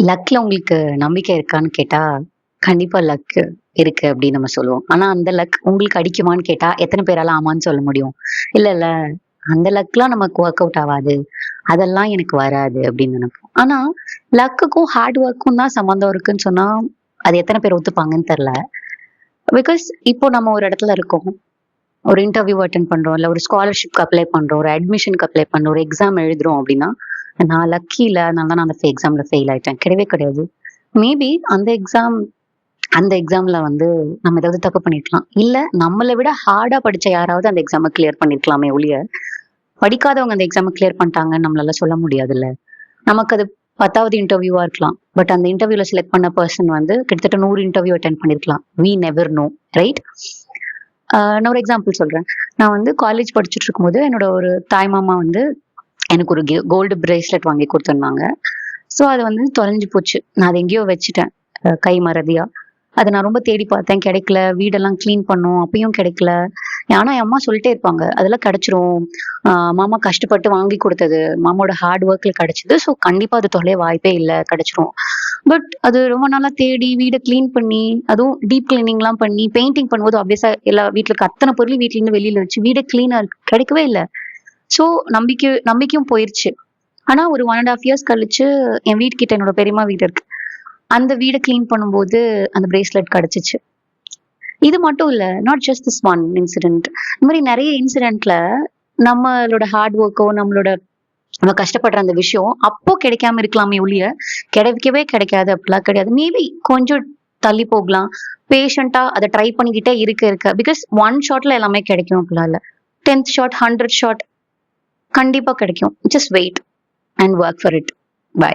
லக்ல உங்களுக்கு நம்பிக்கை இருக்கான்னு கேட்டா, கண்டிப்பா லக் இருக்கு அப்படின்னு நம்ம சொல்லுவோம். ஆனா அந்த லக் உங்களுக்கு அடிக்குமான்னு கேட்டா, எத்தன பேரால ஆமான்னு சொல்ல முடியும்? இல்ல, இல்ல. அந்த லக்லாம் நமக்கு ஒர்க் அவுட் ஆவாது. அதெல்லாம் எனக்கு வராது அப்படின்னு நெனைப்போம். ஆனா லக்குக்கும், ஹார்ட் ஒர்க்கும் தான் சம்மந்தம் இருக்குன்னு சொன்னா, அது எத்தன பேர் ஒத்துப்பாங்கன்னு தெரியல. பிகாஸ் இப்போ நம்ம ஒரு இடத்துல இருக்கோம். ஒரு இன்டர்வியூ அட்டெண்ட் பண்றோம். இல்ல ஒரு ஸ்காலர்ஷிப்க்கு அப்ளை பண்றோம். ஒரு அட்மிஷனுக்கு அப்ளை பண்றோம். ஒரு எக்ஸாம் எழுதுறோம் அப்டின்னா, நான் லக்கி இல்ல. அதனால தான் நான் அந்த எக்ஸாம்ல ஃபெயில் ஆயிட்டேன். கிடையவே கிடையாது. மேபி அந்த எக்ஸாம்ல வந்து நம்ம ஏதாவது தப்பு பண்ணியிருக்கலாம். இல்ல நம்மள விட ஹார்டா படிச்ச யாராவது அந்த எக்ஸாம கிளியர் பண்ணியிருக்கலாமே ஒழிய, படிக்காதவங்க அந்த எக்ஸாம கிளியர் பண்ணிட்டாங்கன்னு நம்மளால சொல்ல முடியாதுல்ல. நமக்கு அது 10வது இன்டர்வியூவா இருக்கலாம். பட் அந்த இன்டர்வியூல செலக்ட் பண்ண பெர்சன் வந்து கிட்டத்தட்ட 100 இன்டர்வியூ அட்டெண்ட் பண்ணியிருக்கலாம். We never know. ரைட்? நான் ஒரு எக்ஸாம்பிள் சொல்றேன். நான் வந்து காலேஜ் படிச்சுட்டு இருக்கும்போது, என்னோட ஒரு தாய் மாமா வந்து எனக்கு ஒரு கோல்டு பிரேஸ்லெட் வாங்கி குடுத்திருந்தாங்க. ஸோ அது வந்து தொலைஞ்சு போச்சு. நான் அத எங்கேயோ வச்சுட்டேன். கை மறதியா. அத நான் ரொம்ப தேடி பார்த்தேன். கிடைக்கல. வீடெல்லாம் கிளீன் பண்ணோம். அப்பயும் கிடைக்கல. ஆனா என் அம்மா சொல்லிட்டே இருப்பாங்க. அதெல்லாம் கிடைச்சிரும். அ மாமா கஷ்டப்பட்டு வாங்கி குடுத்தது. மாமாவோட ஹார்ட் ஒர்க்ல கிடைச்சது. ஸோ கண்டிப்பா அது தொலைய வாய்ப்பே இல்ல. கிடைச்சிரும். பட் அது ரொம்ப நாளா தேடி வீட கிளீன் பண்ணி, அதுவும் டீப் கிளீனிங்லாம் பண்ணி, பெயிண்டிங் பண்ணும்போது ஆப்வியஸா எல்லா வீட்ல இருக்க அத்தன பொருளையும் வீட்ல இருந்து வெளியில வச்சு வீடே கிளீனா கிடைக்கவே இல்ல. ஸோ நம்பிக்கையும் போயிருச்சு. ஆனா ஒரு 1 1/2 இயர்ஸ் கழிச்சு என் வீட்டுக்கிட்ட என்னோட பெரியம்மா வீடு இருக்கு. அந்த வீட கிளீன் பண்ணும்போது அந்த பிரேஸ்லெட் கிடைச்சுச்சு. இது மட்டும் இல்ல. Not just this one incident. இந்த மாரி நெறைய இன்சிடென்ட்ல நம்மளோட ஹார்ட் ஒர்க்கோ, நம்ம கஷ்டப்படுற அந்த விஷயம் அப்போ கிடைக்காம இருக்கலாமே ஒழிய, கிடைக்கவே கிடைக்காது அப்படிலாம் கிடையாது. மேபி கொஞ்சம் தள்ளி போகலாம். பேஷண்டா அத ட்ரை பண்ணிக்கிட்டே இருக்க பிகாஸ் ஒன் ஷாட்ல எல்லாமே கிடைக்கும் அப்படிலாம் இல்ல. 10th ஷாட், 100 ஷாட் கண்டிப்பா கிடைக்கும். Just wait and work for it. By.